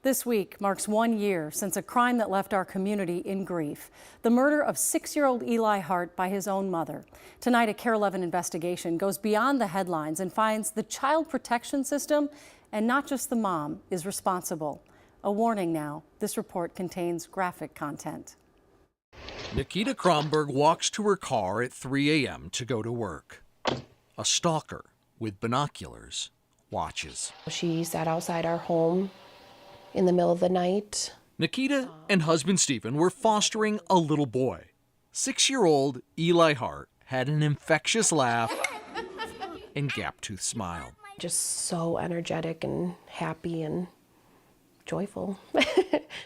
This week marks 1 year since a crime that left our community in grief. The murder of 6-year-old Eli Hart by his own mother. Tonight, a KARE 11 investigation goes beyond the headlines and finds the child protection system, and not just the mom, is responsible. A warning now, this report contains graphic content. Nikita Kromberg walks to her car at 3 a.m. to go to work. A stalker with binoculars watches. She sat outside our home in the middle of the night. Nikita and husband Stephen were fostering a little boy. 6-year-old Eli Hart had an infectious laugh and gap-toothed smile. Just so energetic and happy and joyful.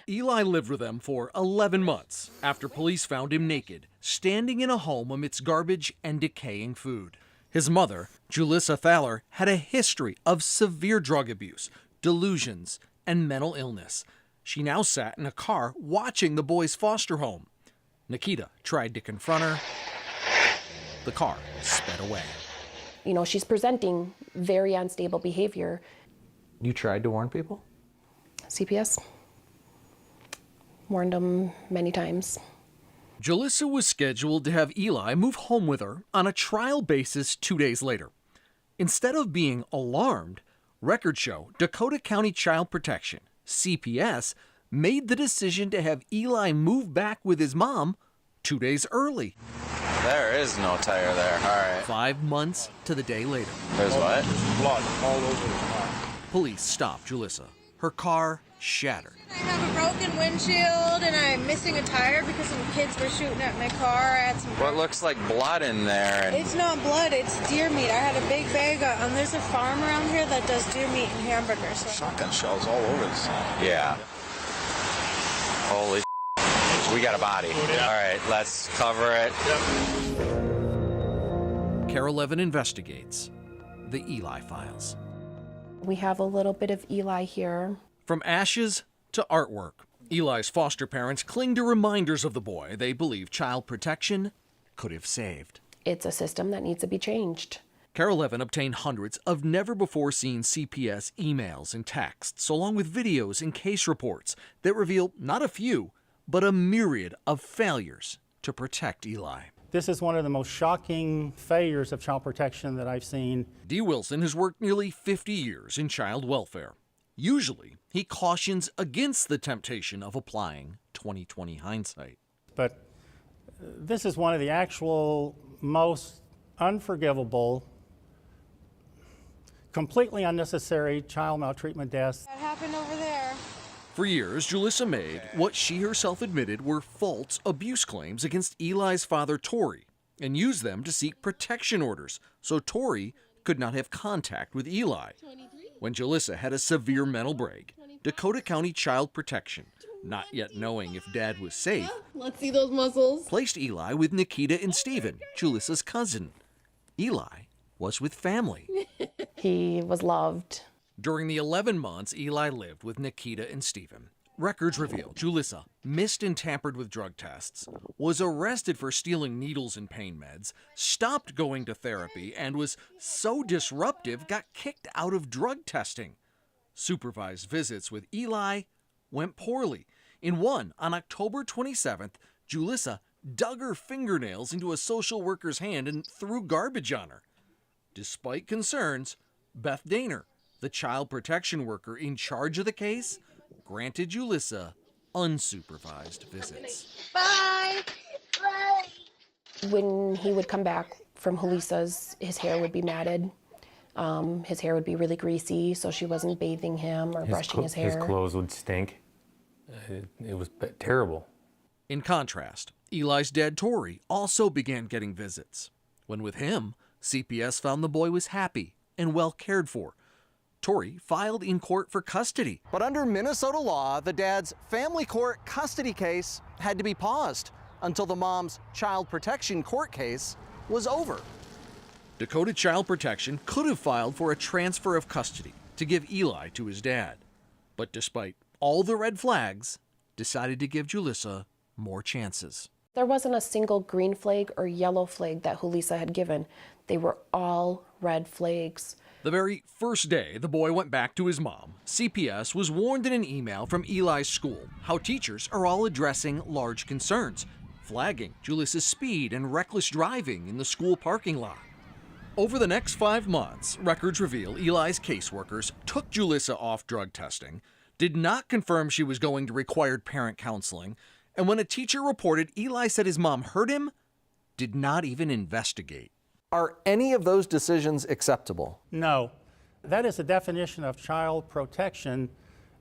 Eli lived with them for 11 months after police found him naked, standing in a home amidst garbage and decaying food. His mother, Julissa Thaler, had a history of severe drug abuse, delusions, and mental illness. She now sat in a car watching the boy's foster home. Nikita tried to confront her. The car sped away. You know, she's presenting very unstable behavior. You tried to warn people? CPS warned them many times. Julissa was scheduled to have Eli move home with her on a trial basis 2 days later. Instead of being alarmed, records show Dakota County Child Protection, CPS, made the decision to have Eli move back with his mom 2 days early. There is no tire there. All right. 5 months to the day later. There's what? Blood all over the car. Police stopped Julissa. Her car shattered. I have a broken windshield and I'm missing a tire because some kids were shooting at my car. I had some. What looks like blood in there? And It's not blood, it's deer meat. I had a big bag of, there's a farm around here that does deer meat and hamburgers. So. Shotgun shells all over the side. yeah. Holy we got a body. All right, let's cover it. KARE 11 investigates the Eli files. We have a little bit of Eli here. From ashes to artwork, Eli's foster parents cling to reminders of the boy they believe child protection could have saved. It's a system that needs to be changed. KARE 11 obtained hundreds of never-before-seen CPS emails and texts, along with videos and case reports that reveal not a few, but a myriad of failures to protect Eli. This is one of the most shocking failures of child protection that I've seen. Dee Wilson has worked nearly 50 years in child welfare. Usually, he cautions against the temptation of applying 20/20 hindsight. But this is one of the actual most unforgivable, completely unnecessary child maltreatment deaths. That happened over there. For years, Julissa made what she herself admitted were false abuse claims against Eli's father, Tori, and used them to seek protection orders so Tori could not have contact with Eli. When Julissa had a severe mental break, Dakota County Child Protection, not yet knowing if Dad was safe, let's see those muscles, placed Eli with Nikita and Stephen, Julissa's cousin. Eli was with family. He was loved. During the 11 months Eli lived with Nikita and Stephen, records reveal Julissa missed and tampered with drug tests, was arrested for stealing needles and pain meds, stopped going to therapy, and was so disruptive got kicked out of drug testing. Supervised visits with Eli went poorly. In one, on October 27th, Julissa dug her fingernails into a social worker's hand and threw garbage on her. Despite concerns, Beth Daner, the child protection worker in charge of the case, granted Julissa unsupervised visits. Bye! Bye! When he would come back from Julissa's, his hair would be matted. His hair would be really greasy, so she wasn't bathing him or brushing his hair. His clothes would stink. It was terrible. In contrast, Eli's dad, Tori, also began getting visits. When with him, CPS found the boy was happy and well cared for. Tori filed in court for custody. But under Minnesota law, the dad's family court custody case had to be paused until the mom's child protection court case was over. Dakota Child Protection could have filed for a transfer of custody to give Eli to his dad. But despite all the red flags, decided to give Julissa more chances. There wasn't a single green flag or yellow flag that Julissa had given. They were all red flags. The very first day the boy went back to his mom, CPS was warned in an email from Eli's school how teachers are all addressing large concerns, flagging Julissa's speed and reckless driving in the school parking lot. Over the next 5 months, records reveal Eli's caseworkers took Julissa off drug testing, did not confirm she was going to required parent counseling, and when a teacher reported Eli said his mom hurt him, did not even investigate. Are any of those decisions acceptable? No. That is a definition of child protection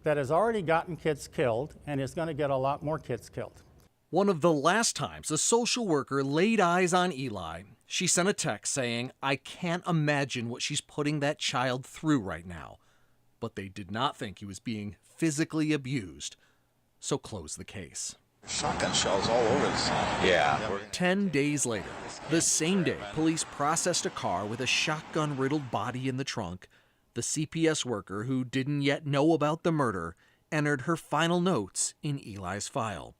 that has already gotten kids killed and is going to get a lot more kids killed. One of the last times a social worker laid eyes on Eli, she sent a text saying, "I can't imagine what she's putting that child through right now." But they did not think he was being physically abused, so close the case. Shotgun shells all over the side. Yeah. 10 days later, the same day police processed a car with a shotgun-riddled body in the trunk, the CPS worker who didn't yet know about the murder entered her final notes in Eli's file.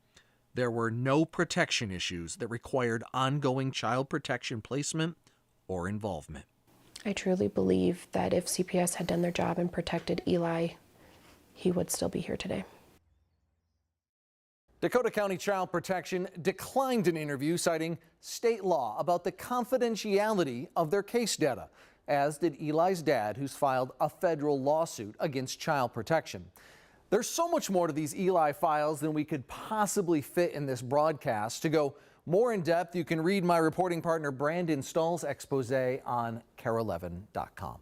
There were no protection issues that required ongoing child protection placement or involvement. I truly believe that if CPS had done their job and protected Eli, he would still be here today. Dakota County Child Protection declined an interview citing state law about the confidentiality of their case data, as did Eli's dad, who's filed a federal lawsuit against Child Protection. There's so much more to these Eli files than we could possibly fit in this broadcast. To go more in depth, you can read my reporting partner Brandon Stahl's expose on KARE11.com.